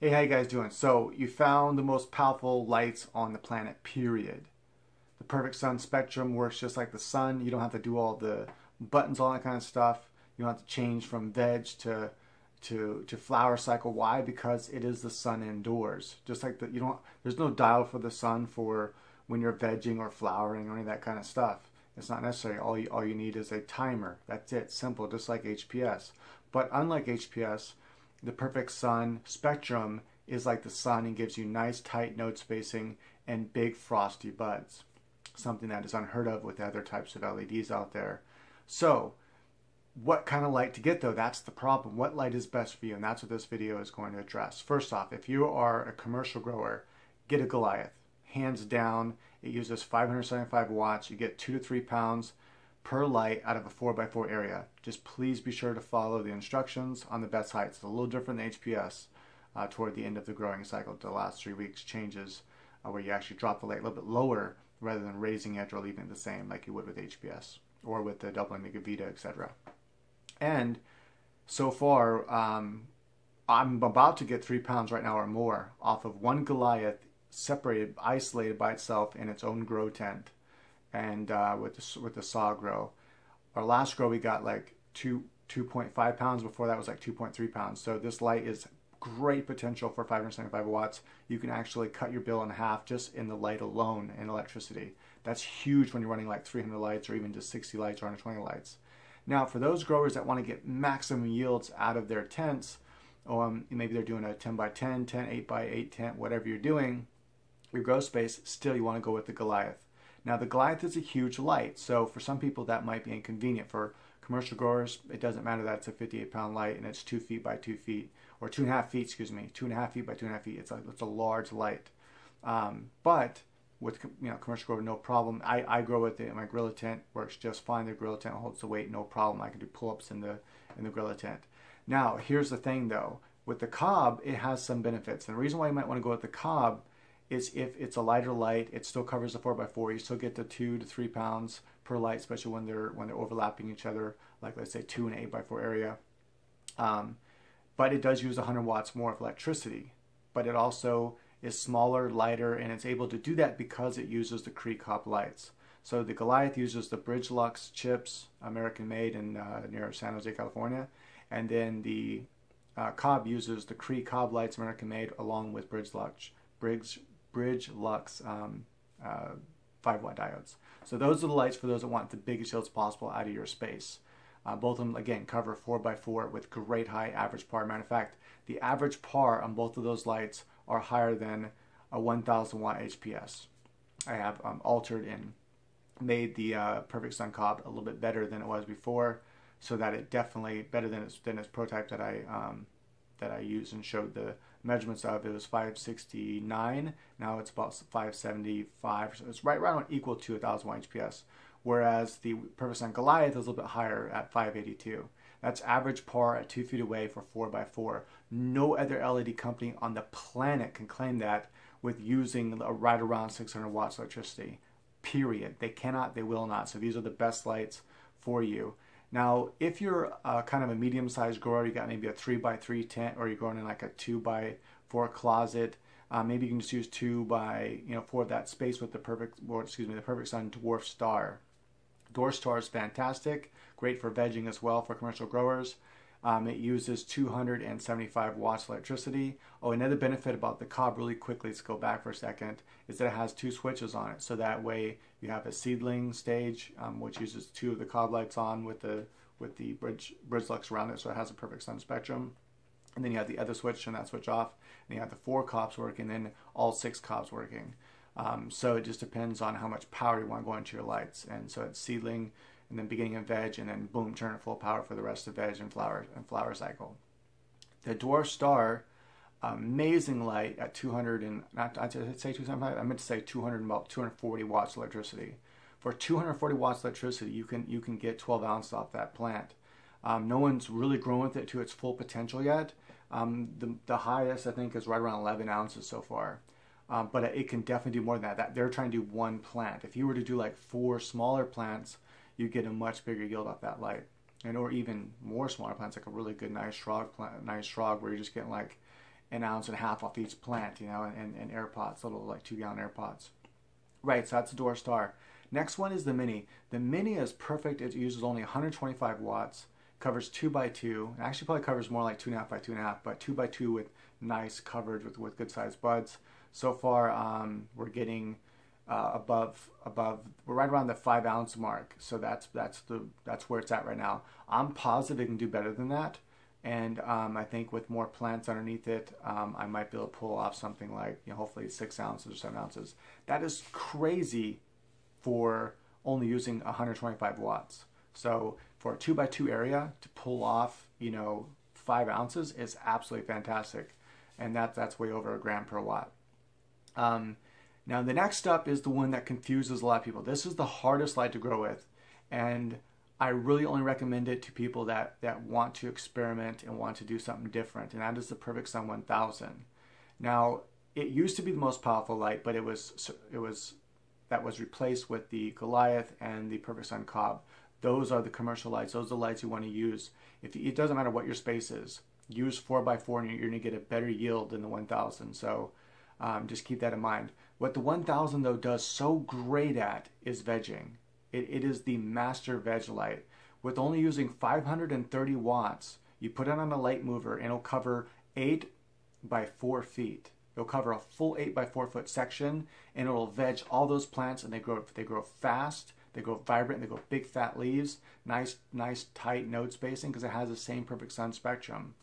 Hey, how you guys doing? So you found the most powerful lights on the planet, period. The perfect sun spectrum works just like the sun. You don't have to do all the buttons, all that kind of stuff. You don't have to change from veg to flower cycle. Why? Because it is the sun indoors. Just like you don't. There's no dial for the sun for when you're vegging or flowering or any of that kind of stuff. It's not necessary. All you need is a timer. That's it. Simple, just like HPS. But unlike HPS, the perfect sun spectrum is like the sun and gives you nice tight node spacing and big frosty buds. Something that is unheard of with other types of LEDs out there. So what kind of light to get though? That's the problem. What light is best for you? And that's what this video is going to address. First off, if you are a commercial grower, get a Goliath. Hands down, it uses 575 watts. You get 2 to 3 pounds per light out of a 4x4 area. Just please be sure to follow the instructions on the best heights. It's a little different than HPS toward the end of the growing cycle. The last 3 weeks changes where you actually drop the light a little bit lower rather than raising it or leaving it the same like you would with HPS or with the doubling the Gavita, etc. And so far, I'm about to get 3 pounds right now or more off of one Goliath separated, isolated by itself in its own grow tent, and with the saw grow. Our last grow we got like 2.5 pounds. Before that was like 2.3 pounds. So this light is great potential for 575 watts. You can actually cut your bill in half just in the light alone in electricity. That's huge when you're running like 300 lights or even just 60 lights or 120 lights. Now for those growers that want to get maximum yields out of their tents, maybe they're doing a 10 by 10, 10, 8 by 8 tent, whatever you're doing, your grow space, still you want to go with the Goliath. Now the Goliath is a huge light, so for some people that might be inconvenient. For commercial growers, it doesn't matter that it's a 58-pound light and it's 2 feet by 2 feet, or 2.5 feet, excuse me, 2.5 feet by 2.5 feet. It's a large light. But with commercial grower, no problem. I grow with it. My Gorilla tent works just fine. The Gorilla tent holds the weight, no problem. I can do pull-ups in the Gorilla tent. Now here's the thing though, with the cob, it has some benefits, and the reason why you might want to go with the cob is if it's a lighter light, it still covers the 4x4. You still get the 2 to 3 pounds per light, especially when they're overlapping each other, like let's say 2 in an 8x4 area. But it does use 100 watts more of electricity. But it also is smaller, lighter, and it's able to do that because it uses the Cree cob lights. So the Goliath uses the Bridge Lux chips, American made in near San Jose, California, and then the cob uses the Cree cob lights, American made, along with Bridge Lux 5-watt diodes. So those are the lights for those that want the biggest yields possible out of your space. Both of them, again, cover 4x4 with great high average par. Matter of fact, the average par on both of those lights are higher than a 1,000 watt HPS. I have altered and made the Perfect Sun cob a little bit better than it was before, so that it definitely better than its prototype that I used and showed the measurements of. It was 569. Now it's about 575. So it's right around equal to 1,000 watt HPS. Whereas the Perfect Sun Goliath is a little bit higher at 582. That's average par at 2 feet away for 4x4. No other LED company on the planet can claim that with using right around 600 watts electricity. Period. They cannot, they will not. So these are the best lights for you. Now, if you're kind of a medium-sized grower, you got maybe a 3x3 tent, or you're growing in like a 2x4 closet. Maybe you can just use 2x, for that space with the Perfect Sun Dwarf Star. Dwarf Star is fantastic, great for vegging as well for commercial growers. It uses 275 watts electricity. Oh, another benefit about the cob, really quickly, let's go back for a second, is that it has 2 switches on it. So that way you have a seedling stage, which uses 2 of the cob lights on with the Bridge Lux around it, so it has a Perfect Sun spectrum. And then you have the other switch, turn that switch off. And you have the 4 cobs working, and then all 6 cobs working. So it just depends on how much power you want to go into your lights. And so it's seedling, and then beginning of veg, and then boom, turn it full power for the rest of veg and flower cycle. The Dwarf Star, amazing light at 200 and not I say 275. I meant to say 200 about 240 watts electricity. For 240 watts electricity, you can get 12 ounces off that plant. No one's really grown with it to its full potential yet. The highest I think is right around 11 ounces so far. But it can definitely do more than that. They're trying to do 1 plant. If you were to do like 4 smaller plants, you get a much bigger yield off that light. And or even more smaller plants, like a really good nice shrog where you're just getting like an ounce and a half off each plant, you know, and air pots, little like 2-gallon air pots. Right, so that's the Door Star. Next one is the Mini. The Mini is perfect. It uses only 125 watts, covers 2 by 2. It actually probably covers more like 2.5 by 2.5, but 2 by 2 with nice coverage with good sized buds. So far, we're getting we're right around the 5-ounce mark. So that's where it's at right now. I'm positive it can do better than that. And I think with more plants underneath it, I might be able to pull off something like, you know, hopefully 6 ounces or 7 ounces. That is crazy for only using 125 watts. So for a 2 by 2 area to pull off, you know, 5 ounces is absolutely fantastic. And that's way over a gram per watt. Now the next up is the one that confuses a lot of people. This is the hardest light to grow with. And I really only recommend it to people that want to experiment and want to do something different, and that is the Perfect Sun 1000. Now, it used to be the most powerful light, but that was replaced with the Goliath and the Perfect Sun Cob. Those are the commercial lights. Those are the lights you want to use. It doesn't matter what your space is. Use 4x4 and you're going to get a better yield than the 1000. So just keep that in mind. What the 1000 though does so great at is vegging. It is the master veg light. With only using 530 watts, you put it on a light mover and it'll cover 8 by 4 feet. It'll cover a full 8 by 4 foot section, and it'll veg all those plants, and they grow fast, they grow vibrant, they grow big fat leaves, nice tight node spacing because it has the same Perfect Sun spectrum.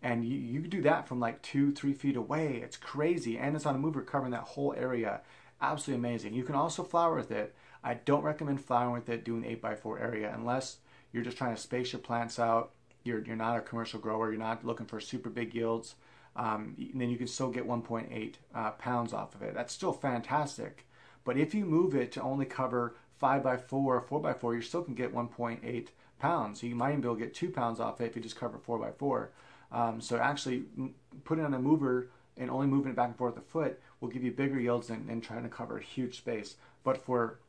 And you can do that from like 2-3 feet away. It's crazy, and it's on a mover covering that whole area. Absolutely amazing. You can also flower with it. I don't recommend flowering with it doing 8 by 4 area unless you're just trying to space your plants out. You're not a commercial grower. You're not looking for super big yields. Then you can still get 1.8 pounds off of it. That's still fantastic. But if you move it to only cover 5 by 4 or 4 by 4, you still can get 1.8 pounds. So you might even be able to get 2 pounds off it if you just cover 4 by 4. So actually putting it on a mover and only moving it back and forth a foot will give you bigger yields than trying to cover a huge space. But for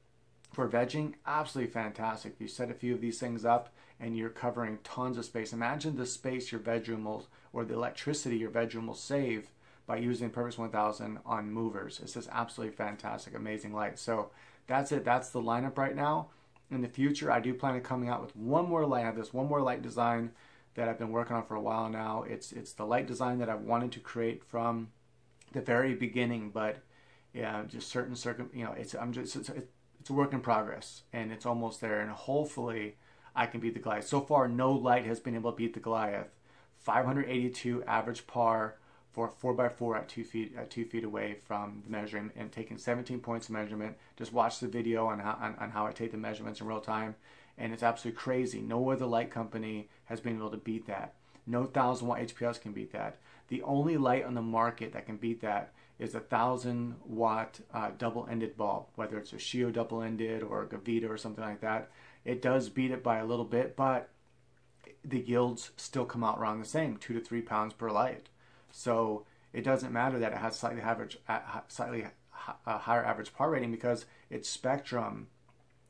vegging, absolutely fantastic. You set a few of these things up and you're covering tons of space. Imagine the space your bedroom will, or the electricity your bedroom will save by using Perfect 1000 on movers. It's just absolutely fantastic, amazing light. So that's it. That's the lineup right now. In the future, I do plan on coming out with one more light. I have this one more light design that I've been working on for a while now. It's the light design that I've wanted to create from the very beginning, but yeah, just certain it's a work in progress, and it's almost there, and hopefully I can beat the Goliath. So far, no light has been able to beat the Goliath. 582 average par for 4x4 at 2 feet away from the measuring, and taking 17 points of measurement. Just watch the video on how I take the measurements in real time, and it's absolutely crazy. No other light company has been able to beat that. No 1000 watt HPS can beat that. The only light on the market that can beat that is a 1000 watt double-ended bulb, whether it's a Shio double-ended or a Gavita or something like that. It does beat it by a little bit, but the yields still come out around the same, 2 to 3 pounds per light. So it doesn't matter that it has slightly higher average par rating because its spectrum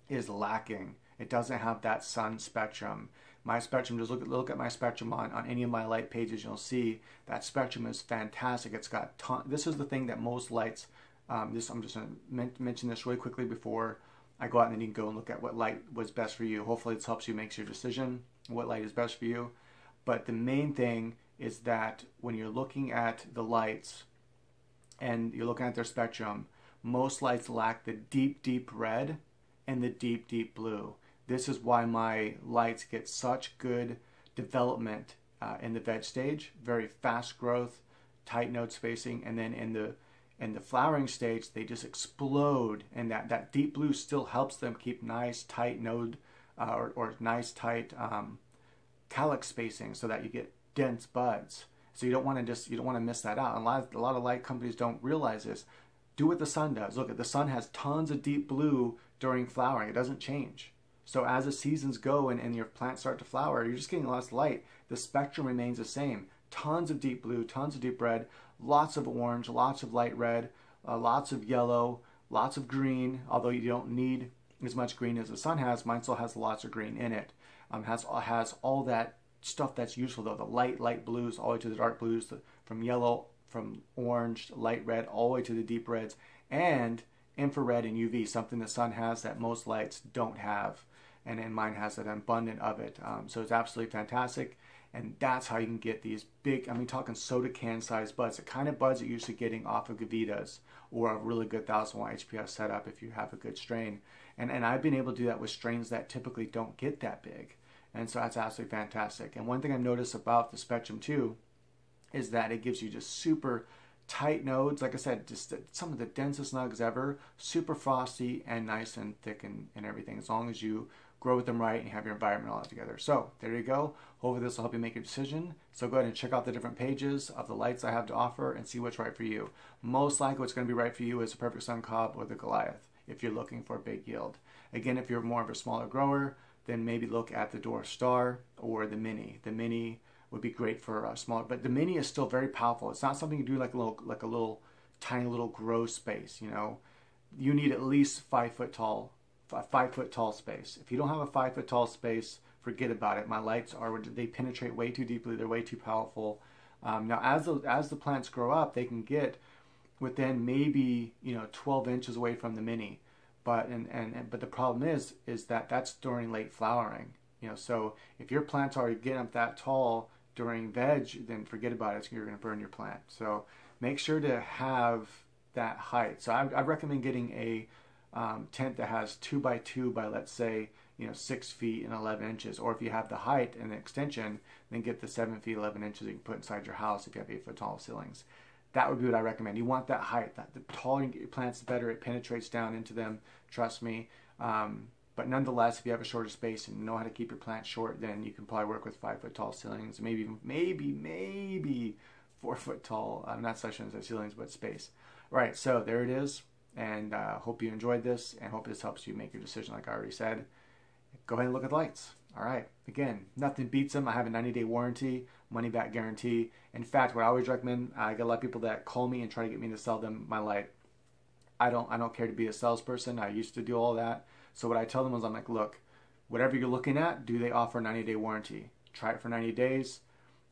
is lacking. It doesn't have that sun spectrum. My spectrum, just look at my spectrum on any of my light pages, you'll see that spectrum is fantastic. It's got this is the thing that most lights, I'm just going to mention this really quickly before I go out, and then you can go and look at what light was best for you. Hopefully this helps you make your decision, what light is best for you. But the main thing is that when you're looking at the lights and you're looking at their spectrum, most lights lack the deep red and the deep blue. This is why my lights get such good development in the veg stage, very fast growth, tight node spacing, and then in the flowering stage they just explode, and that deep blue still helps them keep nice tight node or nice tight calyx spacing so that you get dense buds. So you don't want to miss that out. And a lot of light companies don't realize this. Do what the sun does. Look, the sun has tons of deep blue during flowering. It doesn't change. So as the seasons go and your plants start to flower, you're just getting lots of light. The spectrum remains the same. Tons of deep blue, tons of deep red, lots of orange, lots of light red, lots of yellow, lots of green, although you don't need as much green as the sun has. Mine still has lots of green in it. Has all that stuff that's useful though, the light blues all the way to the dark blues, from yellow from orange, light red, all the way to the deep reds, and infrared and UV, something the sun has that most lights don't have. And mine has an abundant of it. So it's absolutely fantastic. And that's how you can get these big, I mean, talking soda can sized buds, the kind of buds that you're usually getting off of Gavitas or a really good 1000-watt HPS setup if you have a good strain. And I've been able to do that with strains that typically don't get that big. And so that's absolutely fantastic. And one thing I've noticed about the Spectrum 2 is that it gives you just super tight nodes. Like I said, just some of the densest nugs ever, super frosty and nice and thick and everything, as long as you grow with them right and you have your environment all together. So there you go. Hopefully this will help you make your decision. So go ahead and check out the different pages of the lights I have to offer and see what's right for you. Most likely what's going to be right for you is the Perfect Sun Cob or the Goliath if you're looking for a big yield. Again, if you're more of a smaller grower, then maybe look at the Dwarf Star or the Mini. The Mini would be great for a smaller, but the Mini is still very powerful. It's not something you do like a little tiny little grow space. You know, you need at least 5 foot tall. A 5 foot tall space. If you don't have a 5 foot tall space, forget about it. My lights they penetrate way too deeply. They're way too powerful. Now, as the plants grow up, they can get within maybe 12 inches away from the Mini, but the problem is that that's during late flowering. So if your plants are getting up that tall during veg, then forget about it. You're going to burn your plant. So make sure to have that height. So I recommend getting a tent that has 2 by 2 by, let's say, 6 feet and 11 inches. Or if you have the height and the extension, then get the 7 feet 11 inches you can put inside your house if you have 8 foot tall ceilings. That would be what I recommend. You want that height. The taller you get your plants, the better. It penetrates down into them. Trust me. But nonetheless, if you have a shorter space and you know how to keep your plants short, then you can probably work with 5 foot tall ceilings. Maybe 4 foot tall. Not sections of ceilings, but space. All right. So there it is. And hope you enjoyed this, and hope this helps you make your decision like I already said. Go ahead and look at the lights. All right. Again, nothing beats them. I have a 90-day warranty, money-back guarantee. In fact, what I always recommend, I get a lot of people that call me and try to get me to sell them my light. I don't care to be a salesperson. I used to do all that. So what I tell them is, I'm like, look, whatever you're looking at, do they offer a 90-day warranty? Try it for 90 days.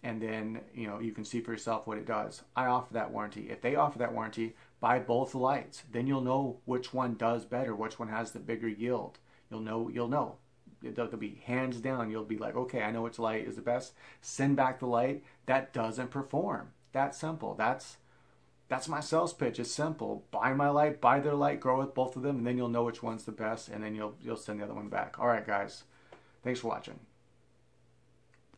And then, you can see for yourself what it does. I offer that warranty. If they offer that warranty, buy both lights. Then you'll know which one does better, which one has the bigger yield. You'll know. It'll be hands down. You'll be like, okay, I know which light is the best. Send back the light that doesn't perform. That's simple. That's my sales pitch. It's simple. Buy my light, buy their light, grow with both of them, and then you'll know which one's the best, and then you'll send the other one back. All right, guys. Thanks for watching.